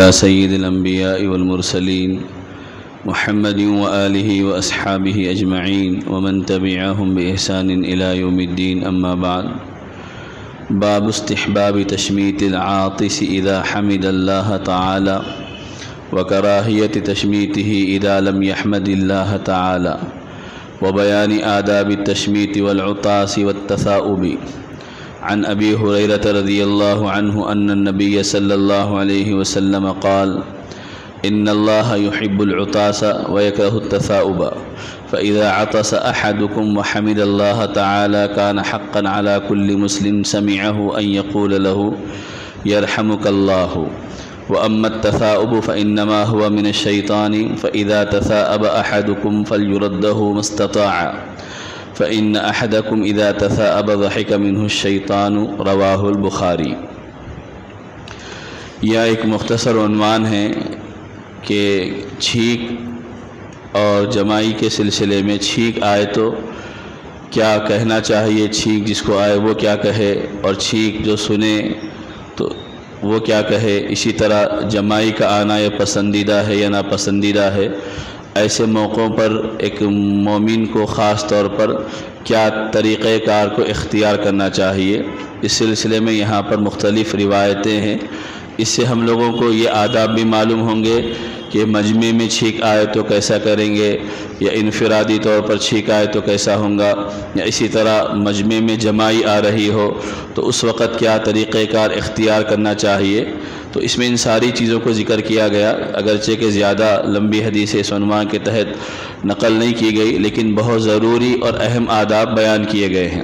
على سيد الأنبياء والمرسلين محمد وآله وأصحابه أجمعين ومن تبعهم بإحسان إلى يوم الدين. أما بعد، باب استحباب تشميت العاطس إذا حمد الله تعالى وكراهية تشميته إذا لم يحمد الله تعالى وبيان آداب التشميت والعطاس والتثاؤب. عن أبي هريرة رضي الله عنه أن النبي صلى الله عليه وسلم قال: إن الله يحب العطاس ويكره التثاؤب، فإذا عطس أحدكم وحمد الله تعالى كان حقا على كل مسلم سمعه أن يقول له يرحمك الله. وأما التثاؤب فإنما هو من الشيطان، فإذا تثاءب أحدكم فليرده ما استطاع، فإن أحدكم إذا تثاءب ضحك منه الشيطان. رواہ البخاری. یہ ایک مختصر عنوان ہے کہ چھینک اور جمائی کے سلسلے میں چھینک آئے تو کیا کہنا چاہیے، چھینک جس کو آئے وہ کیا کہے، اور چھینک جو سنے تو وہ کیا کہے. اسی طرح جمائی کا آنا یہ پسندیدہ ہے یا ناپسندیدہ ہے. ایسے موقعوں پر ایک مومن کو خاص طور پر کیا طریقہ کار کو اختیار کرنا چاہیے، اس سلسلے میں یہاں پر مختلف روایتیں ہیں. اس سے ہم لوگوں کو یہ آداب بھی معلوم ہوں گے کہ مجمع میں چھینک آئے تو کیسا کریں گے، یا انفرادی طور پر چھینک آئے تو کیسا ہوگا، یا اسی طرح مجمع میں جمائی آ رہی ہو تو اس وقت کیا طریقہ کار اختیار کرنا چاہیے. تو اس میں ان ساری چیزوں کو ذکر کیا گیا، اگرچہ کہ زیادہ لمبی حدیث اس عنوان کے تحت نقل نہیں کی گئی، لیکن بہت ضروری اور اہم آداب بیان کیے گئے ہیں.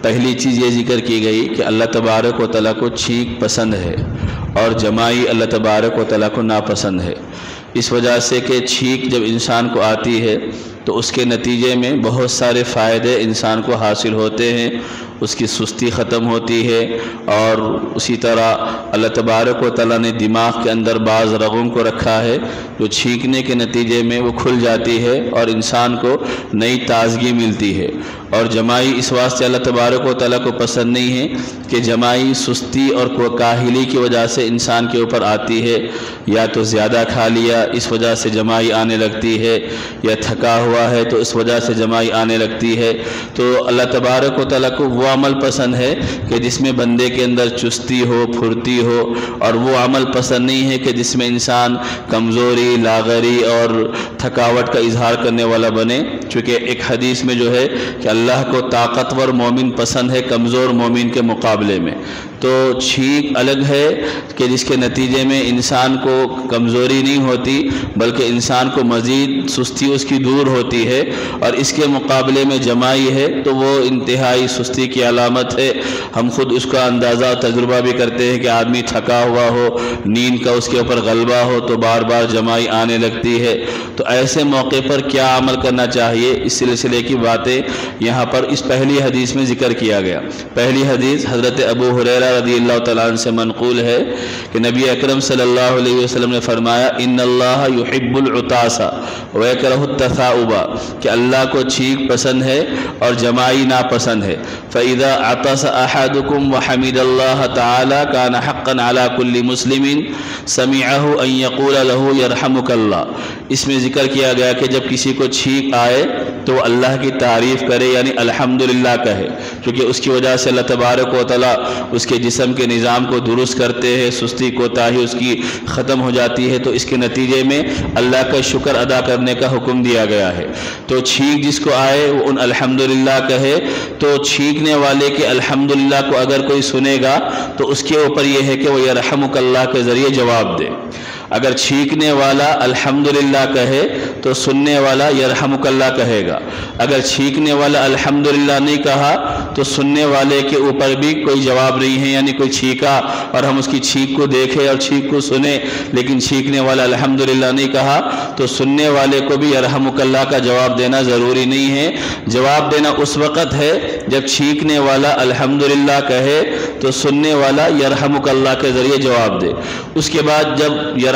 پہلی چیز یہ ذکر کی گئی کہ اللہ تبارک و تعالیٰ کو چھینک پسند ہے اور جمائی اللہ تبارک و تعالیٰ کو ناپسند ہے. اس وجہ سے کہ چھینک جب انسان کو آتی ہے تو اس کے نتیجے میں بہت سارے فائدے انسان کو حاصل ہوتے ہیں. اس کی سستی ختم ہوتی ہے، اور اسی طرح اللہ تبارک و تعالیٰ نے دماغ کے اندر بعض رگوں کو رکھا ہے جو چھینکنے کے نتیجے میں وہ کھل جاتی ہے اور انسان کو نئی تازگی ملتی ہے. اور جمائی اس واسطے اللہ تبارک و تعالیٰ کو پسند نہیں ہے کہ جمائی سستی اور کاہلی کی وجہ سے انسان کے اوپر آتی ہے، یا تو زیادہ کھا لیا اس وجہ سے جمائی آنے لگتی ہے، یا تھکا ہوا ہے تو اس وجہ سے جمائی آنے لگتی ہے. تو اللہ تبارک و تعالیٰ کو وہ عمل پسند ہے کہ جس میں بندے کے اندر چستی ہو، پھرتی ہو، اور وہ عمل پسند نہیں ہے کہ جس میں انسان کمزوری، لاغری اور تھکاوٹ کا اظہار کرنے والا بنے. چونکہ ایک حدیث میں جو ہے کہ اللہ کو طاقتور مومن پسند ہے کمزور مومن کے مقابلے میں. تو چھینک الگ ہے کہ جس کے نتیجے میں انسان کو کمزوری نہیں ہوتی بلکہ انسان کو مزید سستی اس کی دور ہوتی ہے، اور اس کے مقابلے میں جمائی ہے تو وہ انتہائی سستی کی علامت ہے. ہم خود اس کا اندازہ تجربہ بھی کرتے ہیں کہ آدمی تھکا ہوا ہو، نیند کا اس کے اوپر غلبہ ہو تو بار بار جمائی آنے لگتی ہے. تو ایسے موقع پر کیا عمل کرنا چاہیے، اس سلسلے کی باتیں یہاں پر اس پہلی حدیث میں ذکر کیا گیا. پہلی حدیث حضرت ابو ہریرہ رضی اللہ تعالیٰ عنہ سے منقول ہے کہ نبی اکرم صلی اللہ علیہ وسلم نے فرمایا: ان اللہ یحب العطاس ویکرہ التثاؤب، کہ اللہ کو چھینک پسند ہے اور جمائی ناپسند ہے. فاذا عطس احدکم وحمد اللہ تعالی کان حقا علی کل مسلم سمعہ ان یقول له یرحمک اللہ. اس میں ذکر کیا گیا کہ جب کسی کو چھینک آئے تو وہ اللہ کی تعریف کرے، یعنی الحمدللہ کہے، کیونکہ اس کی وجہ سے اللہ تبارک و تعالیٰ اس کے جسم کے نظام کو درست کرتے ہیں، سستی کوتاہی اس کی ختم ہو جاتی ہے. تو اس کے نتیجے میں اللہ کا شکر ادا کرنے کا حکم دیا گیا ہے. تو چھینک جس کو آئے وہ ان الحمدللہ کہے. تو چھینکنے والے کے الحمدللہ کو اگر کوئی سنے گا تو اس کے اوپر یہ ہے کہ وہ یرحمک اللہ کے ذریعے جواب دے. اگر چھینکنے والا الحمدللہ کہے تو سننے والا یرحمک اللہ کہے گا. اگر چھینکنے والا الحمدللہ نہیں کہا تو سننے والے کے اوپر بھی کوئی جواب نہیں ہے، یعنی کوئی چھینکا اور ہم اس کی چھینک کو دیکھیں اور چھینک کو سنیں لیکن چھینکنے والا الحمدللہ نہیں کہا تو سننے والے کو بھی یرحمک اللہ کا جواب دینا ضروری نہیں ہے. جواب دینا اس وقت ہے جب چھینکنے والا الحمدللہ کہے تو سننے والا یرحمک اللہ کے ذریعے جواب دے. اس کے بعد جب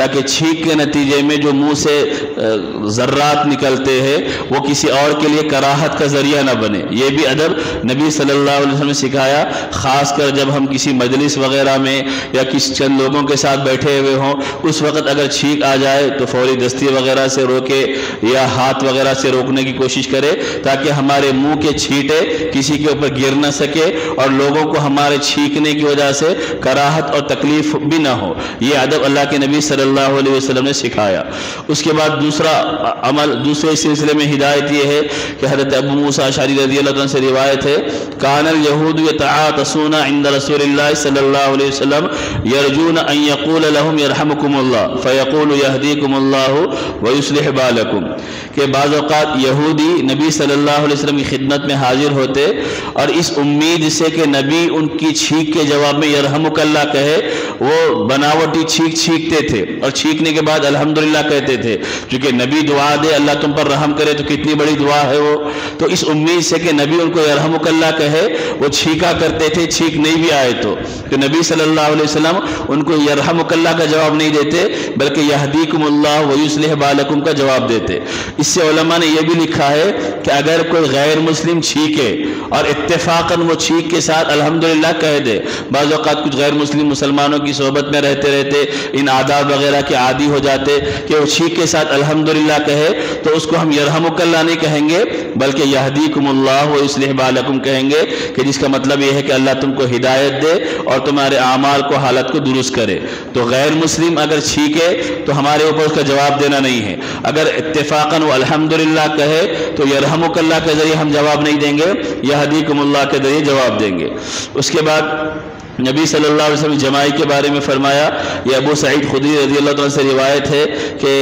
تاکہ چھینک کے نتیجے میں جو منہ سے ذرات نکلتے ہیں وہ کسی اور کے لیے کراہت کا ذریعہ نہ بنے. یہ بھی ادب نبی صلی اللہ علیہ وسلم نے سکھایا. خاص کر جب ہم کسی مجلس وغیرہ میں یا کسی چند لوگوں کے ساتھ بیٹھے ہوئے ہوں اس وقت اگر چھینک آ جائے تو فوری دستی وغیرہ سے روکے یا ہاتھ وغیرہ سے روکنے کی کوشش کرے تاکہ ہمارے منہ کے چھینٹے کسی کے اوپر گر نہ سکے اور لوگوں کو ہمارے چھینکنے کی وجہ سے کراہت اور تکلیف بھی نہ ہو. یہ ادب اللہ کے نبی صلی اللہ علیہ وسلم نے سکھایا. اس کے بعد دوسرا عمل دوسرے سلسلے میں ہدایت یہ ہے کہ حضرت ابو موسیٰ اشعری رضی اللہ عنہ سے روایت ہے کان الیہود یتعاطسون عند رسول اللہ صلی اللہ علیہ وسلم یرجون ان یقول لهم یرحمکم اللہ فیقول یہدیکم اللہ ویصلح بالکم. کہ بعض اوقات یہودی نبی صلی اللہ علیہ وسلم کی خدمت میں حاضر ہوتے اور اس امید سے کہ نبی ان کی چھینک کے جواب میں یرحمک اللہ کہے وہ بناوٹی چھینک چھینکتے تھے اور چھینکنے کے بعد الحمدللہ کہتے تھے. چونکہ نبی دعا دے اللہ تم پر رحم کرے تو کتنی بڑی دعا ہے وہ, تو اس امید سے کہ نبی ان کو یرحمک اللہ کہے وہ چھینکا کرتے تھے چھینک نہیں بھی آئے تو نبی صلی اللہ علیہ وسلم ان کو یرحمک اللہ کا جواب نہیں دیتے بلکہ یہدیکم اللہ ویصلح بالکم کا جواب دیتے. اس سے علماء نے یہ بھی لکھا ہے کہ اگر کوئی غیر مسلم چھینکے اور اتفاقاً وہ چھینک کے ساتھ الحمدللہ کہہ دے, بعض اوقات کچھ غیر مسلم مسلمانوں کی صحبت میں رہتے رہتے ان آداب وغیرہ کے عادی ہو جاتے کہ وہ چھینک کے ساتھ الحمدللہ کہے تو اس کو ہم یرحمک اللہ نہیں کہیں گے بلکہ یہدیکم اللہ ویصلح بالکم کہیں گے کہ جس کا مطلب یہ ہے کہ اللہ تم کو ہدایت دے اور تمہارے اعمال کو حالت کو درست کرے. تو غیر مسلم اگر چھینکے تو ہمارے اوپر اس کا جواب دینا نہیں ہے. اگر اتفاقاً وہ الحمدللہ کہے تو یرحمک اللہ کے ذریعے ہم جواب نہیں دیں گے, یہدیکم اللہ کے ذریعے جواب دیں گے. اس کے بعد نبی صلی اللہ علیہ وسلم جماعی کے بارے میں فرمایا, یہ ابو سعید خدری رضی اللہ عنہ سے روایت ہے کہ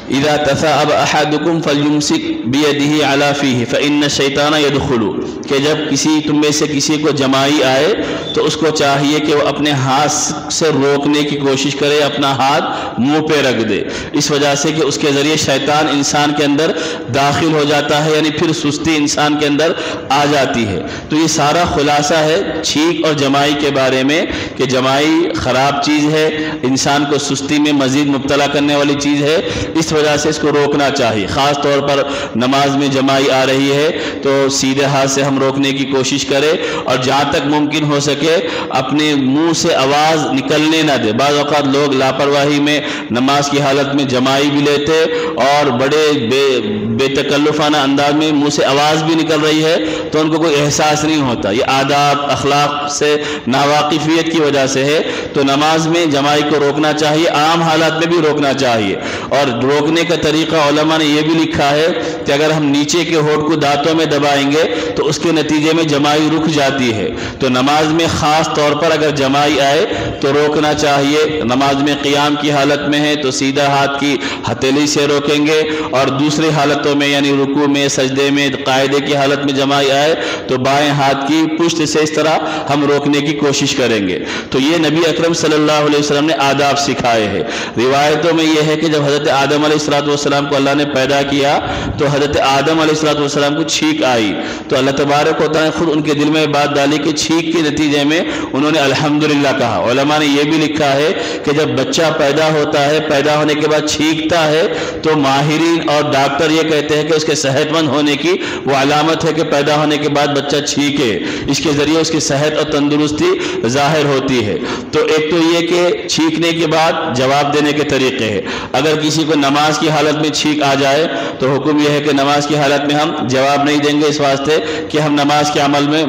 اذا تثاءب احدكم فليمسك بيده على فيه فان الشيطان يدخل. کہ جب کسی تم میں سے کسی کو جمائی آئے تو اس کو چاہیے کہ وہ اپنے ہاتھ سے روکنے کی کوشش کرے, اپنا ہاتھ منہ پہ رکھ دے, اس وجہ سے کہ اس کے ذریعے شیطان انسان کے اندر داخل ہو جاتا ہے, یعنی پھر سستی انسان کے اندر آ جاتی ہے. تو یہ سارا خلاصہ ہے چھینک اور جمائی کے بارے میں کہ جمائی خراب چیز ہے, انسان کو سستی میں مزید مبتلا کرنے والی چیز ہے, اس وجہ سے اس کو روکنا چاہیے. خاص طور پر نماز میں جمائی آ رہی ہے تو سیدھے ہاتھ سے ہم روکنے کی کوشش کرے اور جہاں تک ممکن ہو سکے اپنے منہ سے آواز نکلنے نہ دے. بعض اوقات لوگ لاپرواہی میں نماز کی حالت میں جمائی بھی لیتے اور بڑے بے تکلفانہ انداز میں منہ سے آواز بھی نکل رہی ہے تو ان کو کوئی احساس نہیں ہوتا. یہ آداب اخلاق سے ناواقفیت کی وجہ سے ہے. تو نماز میں جمائی کو روکنا چاہیے, عام حالات میں بھی روکنا چاہیے. اور روکنے کا طریقہ علماء نے یہ بھی لکھا ہے کہ اگر ہم نیچے کے ہونٹ کو دانتوں میں دبائیں گے تو اس کے نتیجے میں جمائی رک جاتی ہے. تو نماز میں خاص طور پر اگر جمائی آئے تو روکنا چاہیے. نماز میں قیام کی حالت میں ہے تو سیدھا ہاتھ کی ہتھیلی سے روکیں گے, اور دوسری حالتوں میں یعنی رکوع میں, سجدے میں, قاعدے کی حالت میں جمائی آئے تو بائیں ہاتھ کی پشت سے اس طرح ہم روکنے کی کوشش کریں گے. تو یہ نبی اکرم صلی اللہ علیہ وسلم نے آداب سکھائے ہیں. روایتوں میں یہ ہے کہ جب حضرت آدم علیہ السلام کو اللہ نے پیدا کیا تو حضرت آدم علیہ السلام کو چھینک آئی تو اللہ تبارک و تعالیٰ نے خود ان کے دل میں بات ڈالی کہ چھینک کے نتیجے میں انہوں نے الحمدللہ کہا. علماء نے یہ بھی لکھا ہے کہ جب بچہ پیدا ہوتا ہے, پیدا ہونے کے بعد چھینکتا ہے تو ماہرین اور ڈاکٹر یہ کہتے ہیں کہ اس کے صحت مند ہونے کی وہ علامت ہے کہ پیدا ہونے کے بعد بچہ چھینکے, اس کے ذریعے اس کی صحت اور تندرستی ظاہر ہوتی ہے. تو ایک تو یہ کہ چھینکنے کے بعد جواب دینے کے طریقے ہیں. اگر کسی کو نماز کی حالت میں چھینک آ جائے تو حکم یہ ہے کہ نماز کی حالت میں ہم جواب نہیں دیں گے, اس واسطے کہ ہم نماز کے عمل میں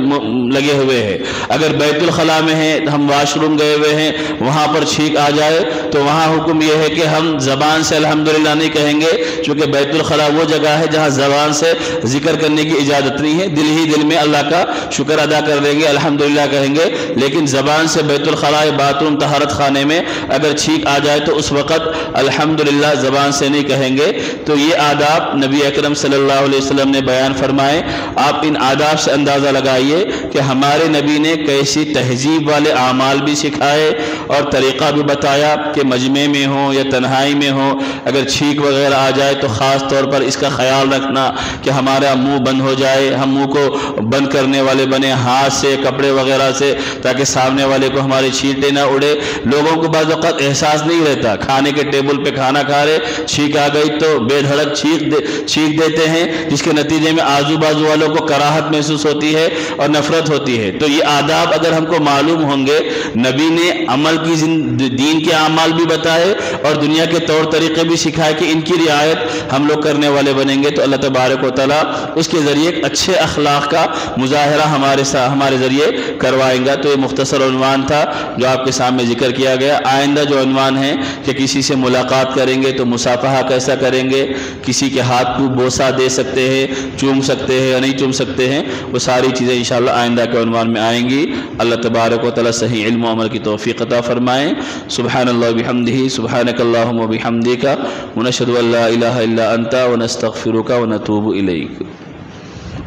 لگے ہوئے ہیں. اگر بیت الخلاء میں ہیں, ہم واش روم گئے ہوئے ہیں, وہاں پر چھینک آ جائے تو وہاں حکم یہ ہے کہ ہم زبان سے الحمدللہ نہیں کہیں گے, چونکہ بیت الخلاء وہ جگہ ہے جہاں زبان سے ذکر کرنے کی اجازت نہیں ہے. دل ہی دل میں اللہ کا شکر ادا کر دیں گے, الحمدللہ کہیں گے, لیکن زبان سے بیت الخلاء, باتھ روم, طہارت خانے میں اگر چھینک آ جائے تو اس وقت الحمدللہ زبان سے نہیں کہیں گے. تو یہ آداب نبی اکرم صلی اللہ علیہ وسلم نے بیان فرمائے. آپ ان آداب سے اندازہ لگائیے کہ ہمارے نبی نے کیسی تہذیب والے اعمال بھی سکھائے اور طریقہ بھی بتایا کہ مجمع میں ہو یا تنہائی میں ہو اگر چھینک وغیرہ آ جائے تو خاص طور پر اس کا کا خیال رکھنا کہ ہمارا منہ بند ہو جائے، ہم منہ کو بند کرنے والے بنے ہاتھ سے، کپڑے وغیرہ سے، تاکہ سامنے والے کو ہماری چھینٹیں نہ اڑے۔ لوگوں کو بعض وقت احساس نہیں رہتا، کھانے کے ٹیبل پہ کھانا کھا رہے، چھینک آ گئی تو بے دھڑک چھینک دیتے ہیں، جس کے نتیجے میں آزو بازو والوں کو کراہت محسوس ہوتی ہے اور نفرت ہوتی ہے۔ تو یہ آداب اگر ہم کو معلوم ہوں گے، نبی نے عمل کی دین کے اعمال بھی بتائے اور دنیا کے طور طریقے بھی سکھائے کہ ان کی رعایت ہم لوگ کرنے والے بنیں گے تو اللہ تبارک و تعالیٰ اس کے ذریعے ایک اچھے اخلاق کا مظاہرہ ہمارے ذریعے کروائیں گا۔ تو یہ مختصر عنوان تھا جو آپ کے سامنے ذکر کیا گیا۔ آئندہ جو عنوان ہے کہ کسی سے ملاقات کریں گے تو مصافحہ کیسا کریں گے، کسی کے ہاتھ کو بوسہ دے سکتے ہیں، چوم سکتے ہیں یا نہیں چوم سکتے ہیں، وہ ساری چیزیں انشاءاللہ آئندہ کے عنوان میں آئیں گی۔ اللہ تبارک و تعالیٰ صحیح علم و عمل کی توفیق عطا فرمائیں۔ سبحان اللہ بحمدہ، سبحانک اللہم و بحمدک، ونشہد ان لا الہ الا انت ونستغفرک ونتوب الیک۔